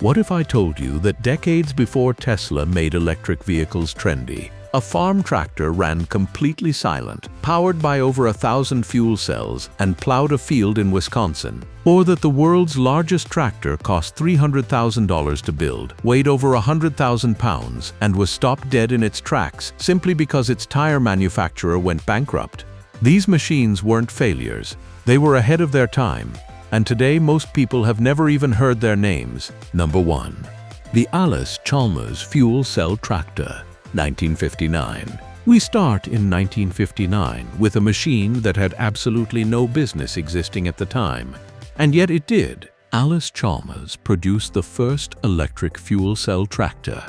What if I told you that decades before Tesla made electric vehicles trendy, a farm tractor ran completely silent, powered by over 1,000 fuel cells, and plowed a field in Wisconsin? Or that the world's largest tractor cost $300,000 to build, weighed over 100,000 pounds, and was stopped dead in its tracks simply because its tire manufacturer went bankrupt? These machines weren't failures. They were ahead of their time. And today most people have never even heard their names. Number 1. The Allis-Chalmers Fuel Cell Tractor, 1959. We start in 1959 with a machine that had absolutely no business existing at the time. And yet it did. Allis-Chalmers produced the first electric fuel cell tractor.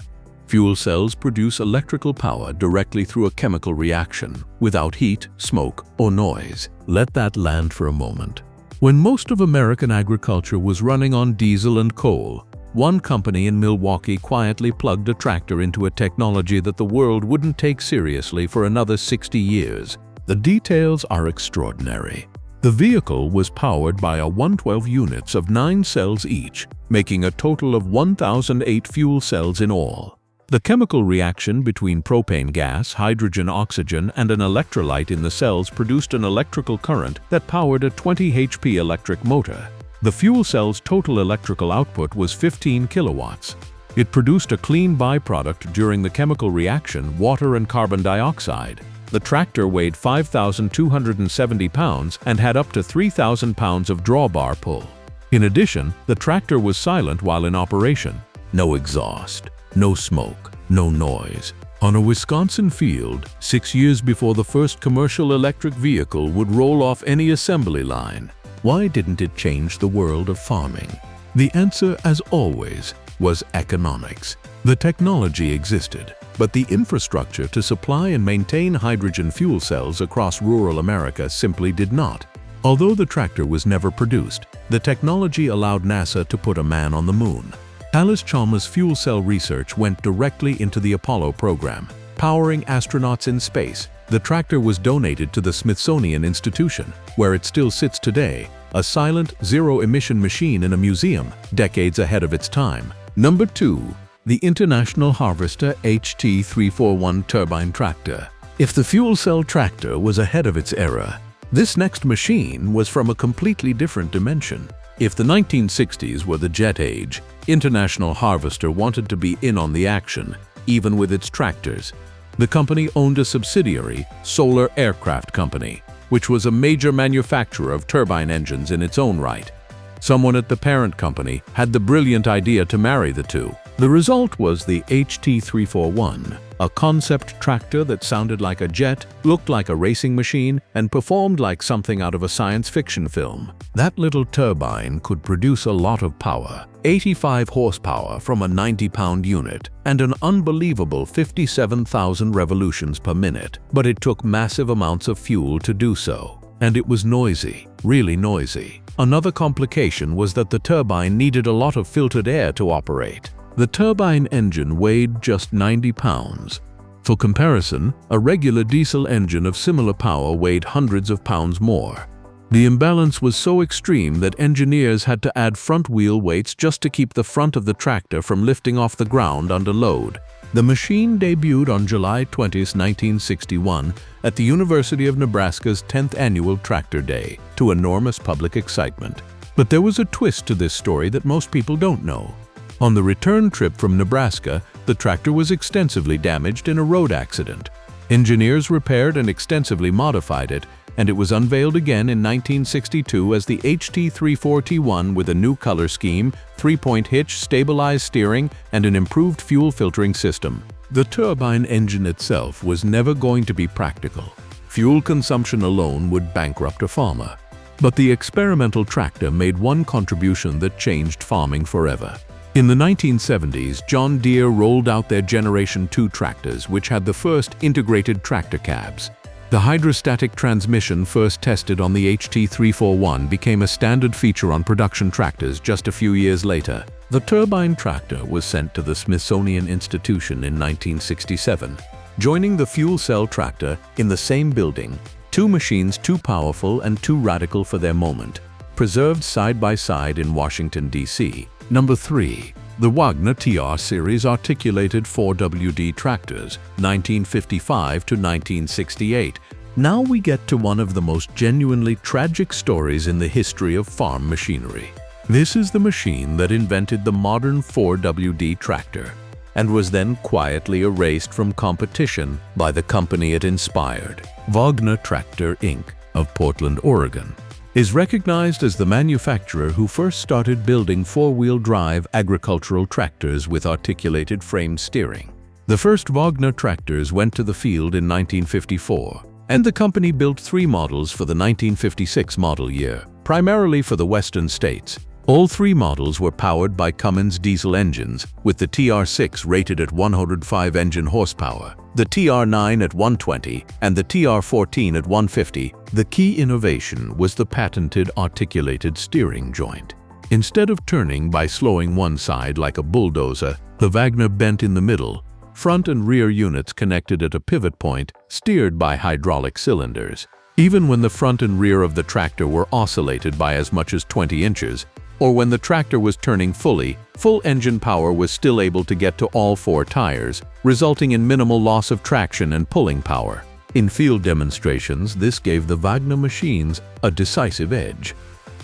Fuel cells produce electrical power directly through a chemical reaction, without heat, smoke, or noise. Let that land for a moment. When most of American agriculture was running on diesel and coal, one company in Milwaukee quietly plugged a tractor into a technology that the world wouldn't take seriously for another 60 years. The details are extraordinary. The vehicle was powered by 112 units of 9 cells each, making a total of 1,008 fuel cells in all. The chemical reaction between propane gas, hydrogen, oxygen, and an electrolyte in the cells produced an electrical current that powered a 20 HP electric motor. The fuel cell's total electrical output was 15 kilowatts. It produced a clean byproduct during the chemical reaction, water and carbon dioxide. The tractor weighed 5,270 pounds and had up to 3,000 pounds of drawbar pull. In addition, the tractor was silent while in operation. No exhaust. No smoke, no noise. On a Wisconsin field, 6 years before the first commercial electric vehicle would roll off any assembly line. Why didn't it change the world of farming? The answer, as always, was economics. The technology existed, but the infrastructure to supply and maintain hydrogen fuel cells across rural America simply did not. Although the tractor was never produced, the technology allowed NASA to put a man on the moon. Allis-Chalmers fuel cell research went directly into the Apollo program, powering astronauts in space. The tractor was donated to the Smithsonian Institution, where it still sits today, a silent, zero-emission machine in a museum, decades ahead of its time. Number 2. The International Harvester HT341 Turbine Tractor. If the fuel cell tractor was ahead of its era, this next machine was from a completely different dimension. If the 1960s were the jet age, International Harvester wanted to be in on the action, even with its tractors. The company owned a subsidiary, Solar Aircraft Company, which was a major manufacturer of turbine engines in its own right. Someone at the parent company had the brilliant idea to marry the two. The result was the HT341, a concept tractor that sounded like a jet, looked like a racing machine, and performed like something out of a science fiction film. That little turbine could produce a lot of power, 85 horsepower from a 90-pound unit, and an unbelievable 57,000 revolutions per minute. But it took massive amounts of fuel to do so. And it was noisy, really noisy. Another complication was that the turbine needed a lot of filtered air to operate. The turbine engine weighed just 90 pounds. For comparison, a regular diesel engine of similar power weighed hundreds of pounds more. The imbalance was so extreme that engineers had to add front wheel weights just to keep the front of the tractor from lifting off the ground under load. The machine debuted on July 20, 1961, at the University of Nebraska's 10th annual Tractor Day, to enormous public excitement. But there was a twist to this story that most people don't know. On the return trip from Nebraska, the tractor was extensively damaged in a road accident. Engineers repaired and extensively modified it, and it was unveiled again in 1962 as the HT341 with a new color scheme, 3-point hitch, stabilized steering, and an improved fuel filtering system. The turbine engine itself was never going to be practical. Fuel consumption alone would bankrupt a farmer. But the experimental tractor made one contribution that changed farming forever. In the 1970s, John Deere rolled out their Generation 2 tractors, which had the first integrated tractor cabs. The hydrostatic transmission first tested on the HT341 became a standard feature on production tractors just a few years later. The turbine tractor was sent to the Smithsonian Institution in 1967. Joining the fuel cell tractor in the same building, two machines too powerful and too radical for their moment, preserved side by side in Washington, D.C. Number 3. The Wagner TR series articulated 4WD tractors, 1955 to 1968. Now we get to one of the most genuinely tragic stories in the history of farm machinery. This is the machine that invented the modern 4WD tractor and was then quietly erased from competition by the company it inspired. Wagner Tractor, Inc. of Portland, Oregon, is recognized as the manufacturer who first started building four-wheel drive agricultural tractors with articulated frame steering. The first Wagner tractors went to the field in 1954, and the company built 3 models for the 1956 model year, primarily for the western states. All 3 models were powered by Cummins diesel engines, with the TR6 rated at 105 engine horsepower, the TR9 at 120, and the TR14 at 150. The key innovation was the patented articulated steering joint. Instead of turning by slowing one side like a bulldozer, the Wagner bent in the middle. Front and rear units connected at a pivot point, steered by hydraulic cylinders. Even when the front and rear of the tractor were oscillated by as much as 20 inches, or when the tractor was turning fully, full engine power was still able to get to all 4 tires, resulting in minimal loss of traction and pulling power. In field demonstrations, this gave the Wagner machines a decisive edge.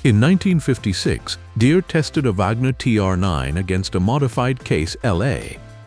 In 1956, Deere tested a Wagner TR9 against a modified Case LA.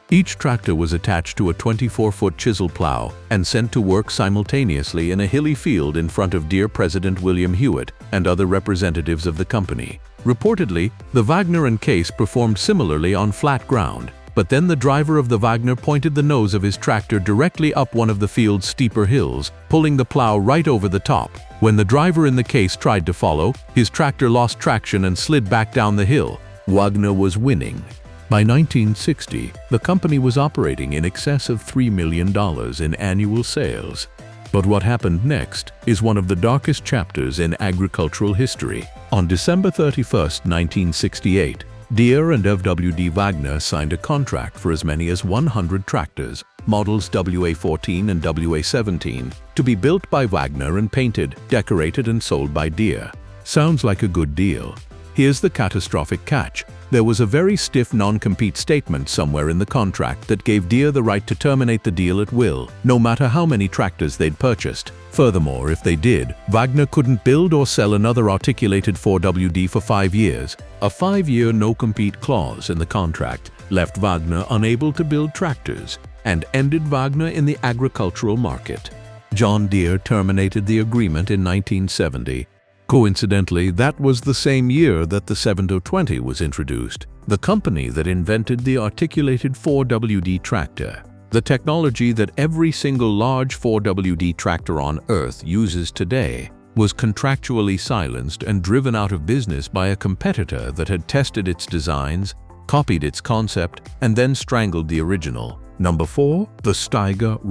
Each tractor was attached to a 24-foot chisel plow and sent to work simultaneously in a hilly field in front of Deere President William Hewitt and other representatives of the company. Reportedly, the Wagner and Case performed similarly on flat ground, but then the driver of the Wagner pointed the nose of his tractor directly up one of the field's steeper hills, pulling the plow right over the top. When the driver in the Case tried to follow, his tractor lost traction and slid back down the hill. Wagner was winning. By 1960, the company was operating in excess of $3 million in annual sales. But what happened next is one of the darkest chapters in agricultural history. On December 31, 1968, Deere and FWD Wagner signed a contract for as many as 100 tractors, models WA14 and WA17, to be built by Wagner and painted, decorated, and sold by Deere. Sounds like a good deal. Here's the catastrophic catch. There was a very stiff non-compete statement somewhere in the contract that gave Deere the right to terminate the deal at will, no matter how many tractors they'd purchased. Furthermore, if they did, Wagner couldn't build or sell another articulated 4WD for 5 years. A 5-year no-compete clause in the contract left Wagner unable to build tractors and ended Wagner in the agricultural market. John Deere terminated the agreement in 1970. Coincidentally, that was the same year that the 7-20 was introduced, the company that invented the articulated 4WD tractor. The technology that every single large 4WD tractor on Earth uses today was contractually silenced and driven out of business by a competitor that had tested its designs, copied its concept, and then strangled the original. Number 4. The Steiger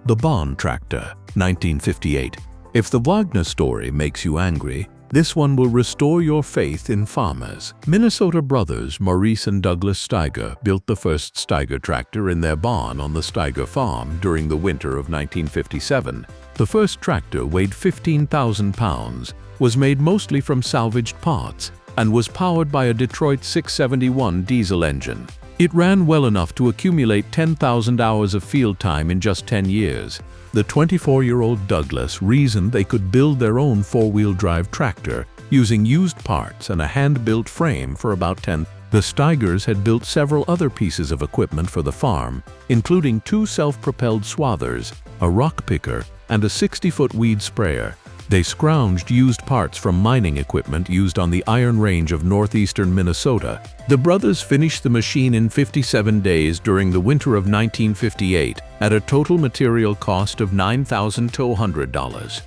the Bahn Tractor, 1958. If the Wagner story makes you angry, this one will restore your faith in farmers. Minnesota brothers Maurice and Douglas Steiger built the first Steiger tractor in their barn on the Steiger farm during the winter of 1957. The first tractor weighed 15,000 pounds, was made mostly from salvaged parts, and was powered by a Detroit 671 diesel engine. It ran well enough to accumulate 10,000 hours of field time in just 10 years. The 24-year-old Douglas reasoned they could build their own four-wheel drive tractor using used parts and a hand-built frame for about $10,000. The Steigers had built several other pieces of equipment for the farm, including 2 self-propelled swathers, a rock picker, and a 60-foot weed sprayer. They scrounged used parts from mining equipment used on the Iron Range of northeastern Minnesota. The brothers finished the machine in 57 days during the winter of 1958 at a total material cost of $9,200.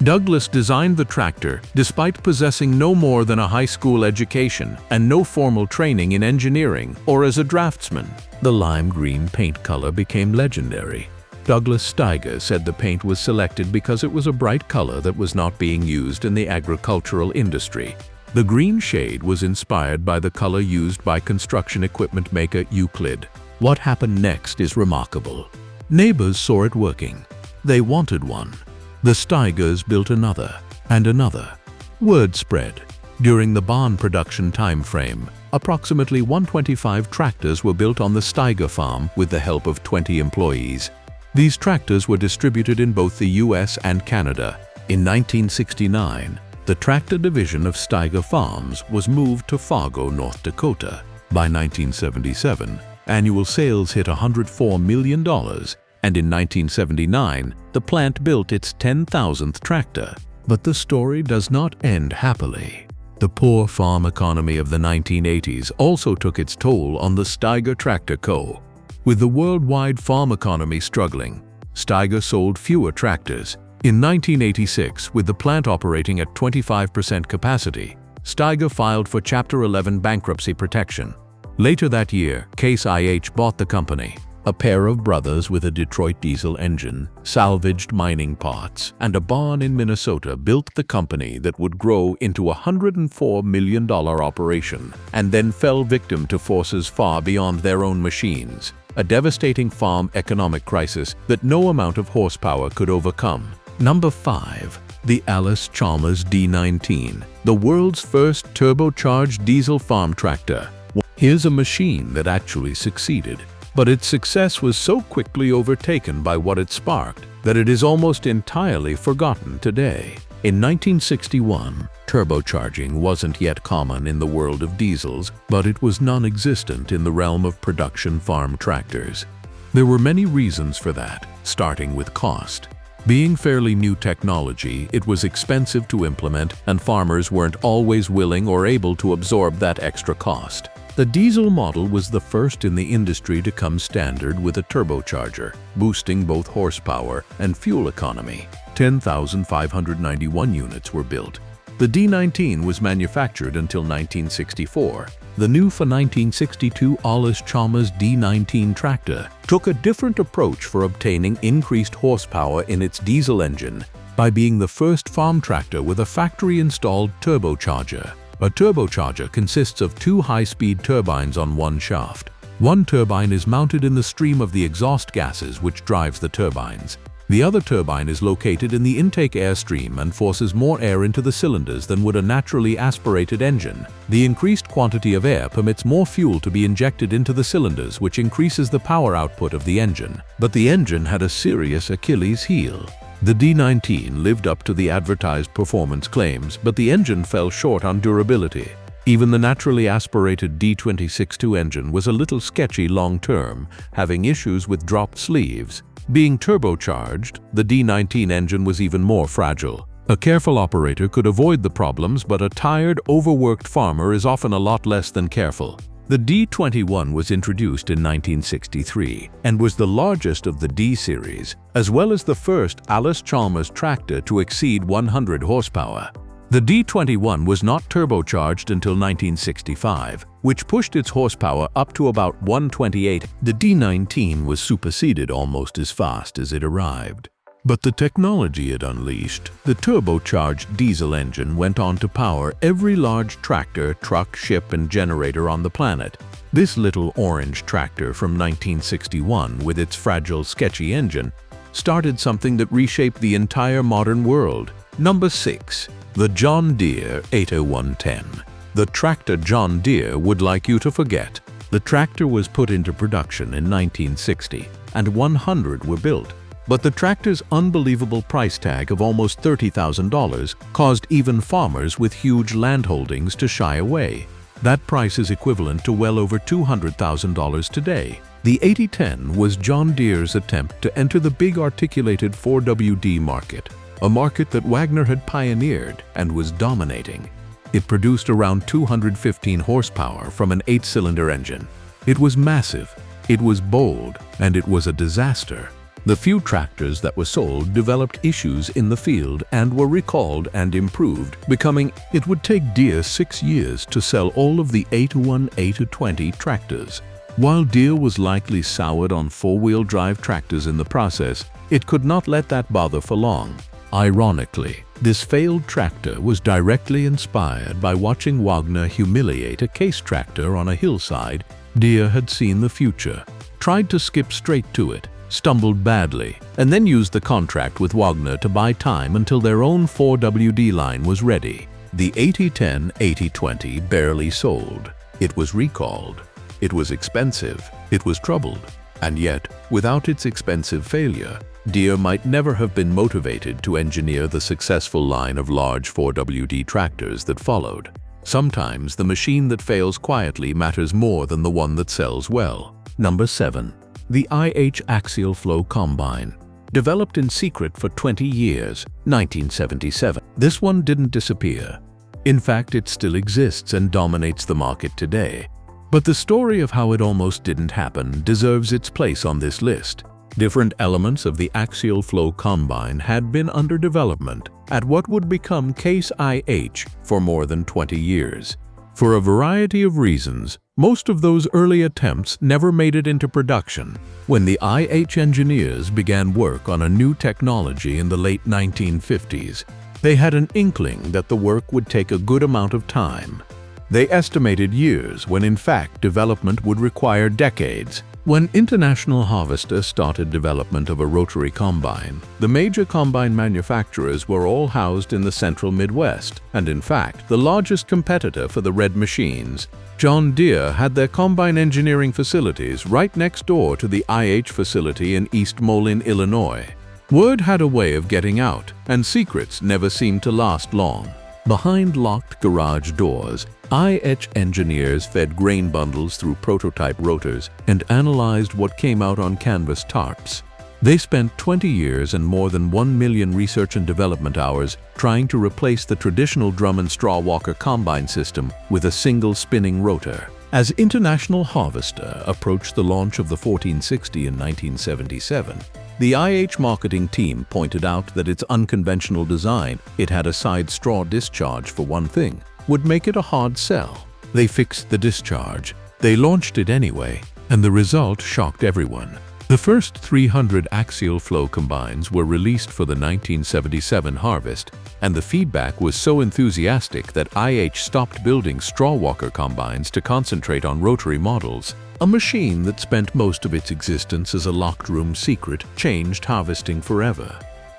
Douglas designed the tractor despite possessing no more than a high school education and no formal training in engineering or as a draftsman. The lime green paint color became legendary. Douglas Steiger said the paint was selected because it was a bright color that was not being used in the agricultural industry. The green shade was inspired by the color used by construction equipment maker Euclid. What happened next is remarkable. Neighbors saw it working. They wanted one. The Steigers built another and another. Word spread. During the barn production time frame, approximately 125 tractors were built on the Steiger farm with the help of 20 employees. These tractors were distributed in both the US and Canada. In 1969, the tractor division of Steiger Farms was moved to Fargo, North Dakota. By 1977, annual sales hit $104 million, and in 1979, the plant built its 10,000th tractor. But the story does not end happily. The poor farm economy of the 1980s also took its toll on the Steiger Tractor Co. With the worldwide farm economy struggling, Steiger sold fewer tractors. In 1986, with the plant operating at 25% capacity, Steiger filed for Chapter 11 bankruptcy protection. Later that year, Case IH bought the company. A pair of brothers with a Detroit diesel engine, salvaged mining parts, and a barn in Minnesota built the company that would grow into a $104 million operation and then fell victim to forces far beyond their own machines. A devastating farm economic crisis that no amount of horsepower could overcome. Number 5. The Allis-Chalmers D19, the world's first turbocharged diesel farm tractor. Here's a machine that actually succeeded, but its success was so quickly overtaken by what it sparked that it is almost entirely forgotten today. In 1961, turbocharging wasn't yet common in the world of diesels, but it was non-existent in the realm of production farm tractors. There were many reasons for that, starting with cost. Being fairly new technology, it was expensive to implement, and farmers weren't always willing or able to absorb that extra cost. The diesel model was the first in the industry to come standard with a turbocharger, boosting both horsepower and fuel economy. 10,591 units were built. The D19 was manufactured until 1964. The new for 1962 Allis-Chalmers D19 tractor took a different approach for obtaining increased horsepower in its diesel engine by being the first farm tractor with a factory-installed turbocharger. A turbocharger consists of two high-speed turbines on one shaft. One turbine is mounted in the stream of the exhaust gases which drives the turbines. The other turbine is located in the intake air stream and forces more air into the cylinders than would a naturally aspirated engine. The increased quantity of air permits more fuel to be injected into the cylinders, which increases the power output of the engine. But the engine had a serious Achilles heel. The D19 lived up to the advertised performance claims, but the engine fell short on durability. Even the naturally aspirated D262 engine was a little sketchy long-term, having issues with dropped sleeves. Being turbocharged, the D19 engine was even more fragile. A careful operator could avoid the problems, but a tired, overworked farmer is often a lot less than careful. The D21 was introduced in 1963 and was the largest of the D series, as well as the first Allis-Chalmers tractor to exceed 100 horsepower. The D21 was not turbocharged until 1965, which pushed its horsepower up to about 128. The D19 was superseded almost as fast as it arrived. But the technology it unleashed, the turbocharged diesel engine, went on to power every large tractor, truck, ship, and generator on the planet. This little orange tractor from 1961, with its fragile, sketchy engine, started something that reshaped the entire modern world. Number 6. The John Deere 80110. The tractor John Deere would like you to forget. The tractor was put into production in 1960, and 100 were built. But the tractor's unbelievable price tag of almost $30,000 caused even farmers with huge landholdings to shy away. That price is equivalent to well over $200,000 today. The 8010 was John Deere's attempt to enter the big articulated 4WD market, a market that Wagner had pioneered and was dominating. It produced around 215 horsepower from an 8-cylinder engine. It was massive, it was bold, and it was a disaster. The few tractors that were sold developed issues in the field and were recalled and improved, becoming. It would take Deere 6 years to sell all of the 801 820 tractors. While Deere was likely soured on four-wheel drive tractors in the process, it could not let that bother for long. Ironically, this failed tractor was directly inspired by watching Wagner humiliate a case tractor on a hillside. Deere had seen the future, tried to skip straight to it, stumbled badly, and then used the contract with Wagner to buy time until their own 4WD line was ready. The 8010 8020 barely sold. It was recalled. It was expensive. It was troubled. And yet, without its expensive failure, Deere might never have been motivated to engineer the successful line of large 4WD tractors that followed. Sometimes the machine that fails quietly matters more than the one that sells well. Number 7. The IH Axial Flow Combine. Developed in secret for 20 years, 1977. This one didn't disappear. In fact, it still exists and dominates the market today. But the story of how it almost didn't happen deserves its place on this list. Different elements of the axial flow combine had been under development at what would become Case IH for more than 20 years. For a variety of reasons, most of those early attempts never made it into production. When the IH engineers began work on a new technology in the late 1950s, they had an inkling that the work would take a good amount of time. They estimated years when in fact development would require decades. When International Harvester started development of a rotary combine, the major combine manufacturers were all housed in the central Midwest, and in fact, the largest competitor for the red machines, John Deere, had their combine engineering facilities right next door to the IH facility in East Moline, Illinois. Word had a way of getting out, and secrets never seemed to last long. Behind locked garage doors, IH engineers fed grain bundles through prototype rotors and analyzed what came out on canvas tarps. They spent 20 years and more than 1 million research and development hours trying to replace the traditional drum and straw walker combine system with a single spinning rotor. As International Harvester approached the launch of the 1460 in 1977, the IH marketing team pointed out that its unconventional design, it had a side straw discharge for one thing, would make it a hard sell. They fixed the discharge, they launched it anyway, and the result shocked everyone. The first 300 axial flow combines were released for the 1977 harvest, and the feedback was so enthusiastic that IH stopped building straw walker combines to concentrate on rotary models. A machine that spent most of its existence as a locked room secret changed harvesting forever.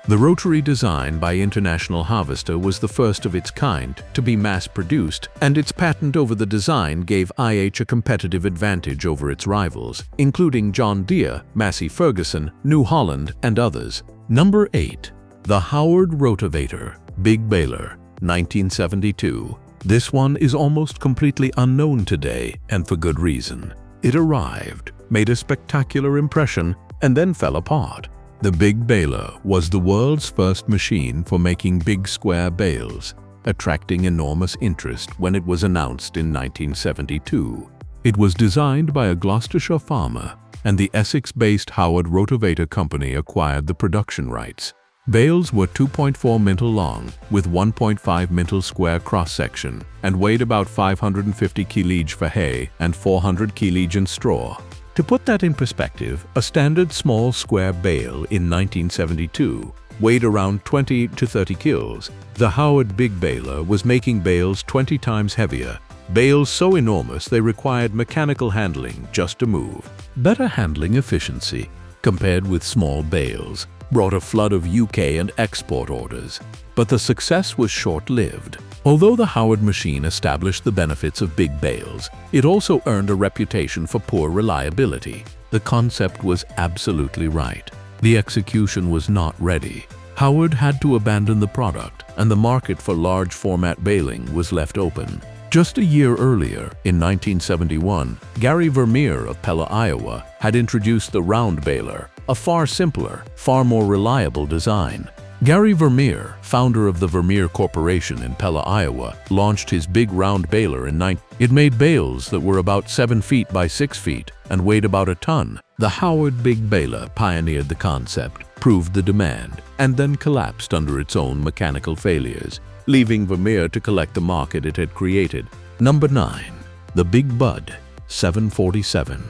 The rotary design by International Harvester was the first of its kind to be mass-produced, and its patent over the design gave IH a competitive advantage over its rivals, including John Deere, Massey Ferguson, New Holland, and others. Number 8. The Howard Rotivator, Big Baler, 1972. This one is almost completely unknown today, and for good reason. It arrived, made a spectacular impression, and then fell apart. The Big Baler was the world's first machine for making big square bales, attracting enormous interest when it was announced in 1972. It was designed by a Gloucestershire farmer, and the Essex-based Howard Rotivator Company acquired the production rights. Bales were 2.4 mintel long, with 1.5 mintel square cross-section, and weighed about 550 kg for hay and 400 kg in straw. To put that in perspective, a standard small square bale in 1972 weighed around 20 to 30 kilos. The Howard Big Baler was making bales 20 times heavier, bales so enormous they required mechanical handling just to move. Better handling efficiency, compared with small bales, brought a flood of UK and export orders. But the success was short-lived. Although the Howard machine established the benefits of big bales, it also earned a reputation for poor reliability. The concept was absolutely right. The execution was not ready. Howard had to abandon the product, and the market for large format baling was left open. Just a year earlier, in 1971, Gary Vermeer of Pella, Iowa, had introduced the round baler, a far simpler, far more reliable design. Gary Vermeer, founder of the Vermeer Corporation in Pella, Iowa, launched his big round baler in 19. It made bales that were about 7 feet by 6 feet and weighed about a ton. The Howard Big Baler pioneered the concept, proved the demand, and then collapsed under its own mechanical failures, leaving Vermeer to collect the market it had created. Number 9. The Big Bud 747,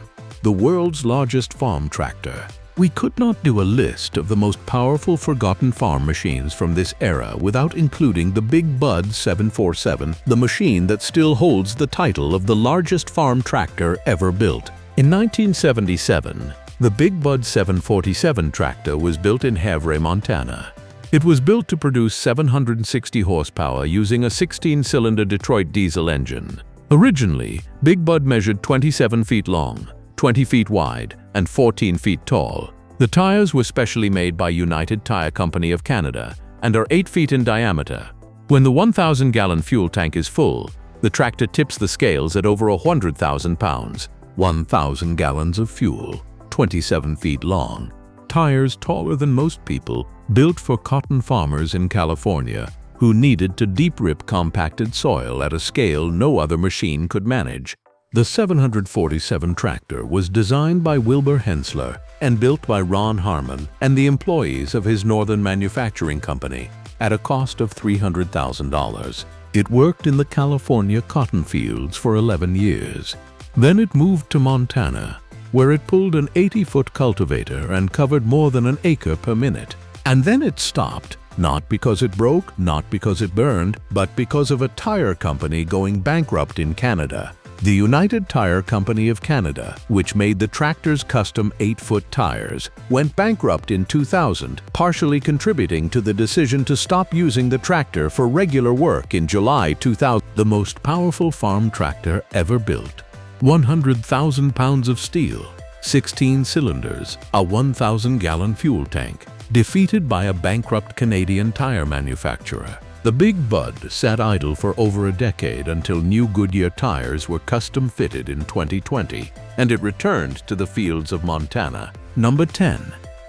the world's largest farm tractor. We could not do a list of the most powerful forgotten farm machines from this era without including the Big Bud 747, the machine that still holds the title of the largest farm tractor ever built. In 1977, the Big Bud 747 tractor was built in Havre, Montana. It was built to produce 760 horsepower using a 16-cylinder Detroit diesel engine. Originally, Big Bud measured 27 feet long, 20 feet wide, and 14 feet tall. The tires were specially made by United Tire Company of Canada and are 8 feet in diameter. When the 1,000-gallon fuel tank is full, the tractor tips the scales at over 100,000 pounds. 1,000 gallons of fuel, 27 feet long, tires taller than most people, built for cotton farmers in California who needed to deep-rip compacted soil at a scale no other machine could manage. The 747 tractor was designed by Wilbur Hensler and built by Ron Harmon and the employees of his Northern Manufacturing Company at a cost of $300,000. It worked in the California cotton fields for 11 years. Then it moved to Montana, where it pulled an 80-foot cultivator and covered more than an acre per minute. And then it stopped, not because it broke, not because it burned, but because of a tire company going bankrupt in Canada. The United Tire Company of Canada, which made the tractor's custom 8-foot tires, went bankrupt in 2000, partially contributing to the decision to stop using the tractor for regular work in July 2000. The most powerful farm tractor ever built. 100,000 pounds of steel, 16 cylinders, a 1,000-gallon fuel tank, defeated by a bankrupt Canadian tire manufacturer. The Big Bud sat idle for over a decade until new Goodyear tires were custom-fitted in 2020, and it returned to the fields of Montana. Number 10.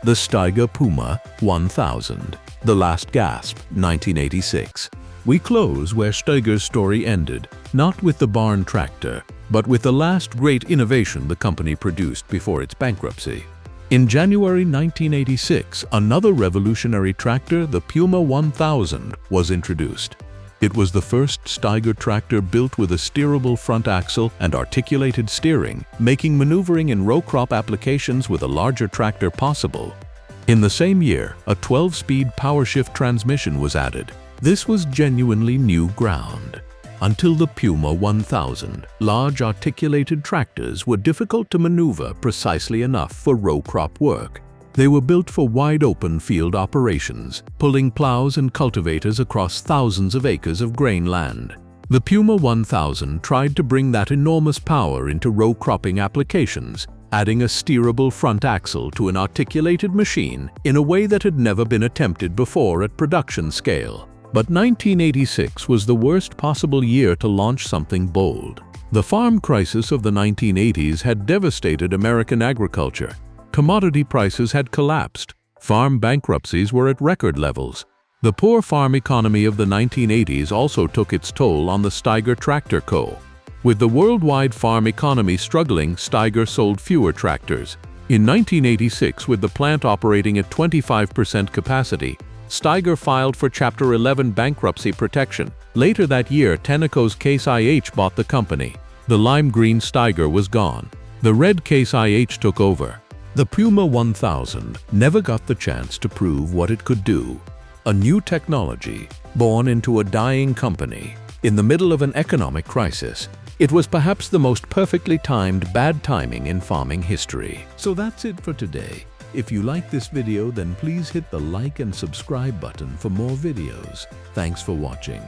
The Steiger Puma 1000. The Last Gasp, 1986. We close where Steiger's story ended, not with the barn tractor, but with the last great innovation the company produced before its bankruptcy. In January 1986, another revolutionary tractor, the Puma 1000, was introduced. It was the first Steiger tractor built with a steerable front axle and articulated steering, making maneuvering in row crop applications with a larger tractor possible. In the same year, a 12-speed power-shift transmission was added. This was genuinely new ground. Until the Puma 1000, large articulated tractors were difficult to maneuver precisely enough for row crop work. They were built for wide-open field operations, pulling plows and cultivators across thousands of acres of grain land. The Puma 1000 tried to bring that enormous power into row cropping applications, adding a steerable front axle to an articulated machine in a way that had never been attempted before at production scale. But 1986 was the worst possible year to launch something bold. The farm crisis of the 1980s had devastated American agriculture. Commodity prices had collapsed. Farm bankruptcies were at record levels. The poor farm economy of the 1980s also took its toll on the Steiger Tractor Co. With the worldwide farm economy struggling, Steiger sold fewer tractors. In 1986, with the plant operating at 25% capacity, Steiger filed for Chapter 11 bankruptcy protection. Later that year, Tenneco's Case IH bought the company. The lime green Steiger was gone. The red Case IH took over. The Puma 1000 never got the chance to prove what it could do. A new technology, born into a dying company, in the middle of an economic crisis. It was perhaps the most perfectly timed bad timing in farming history. So that's it for today. If you like this video, then please hit the like and subscribe button for more videos. Thanks for watching.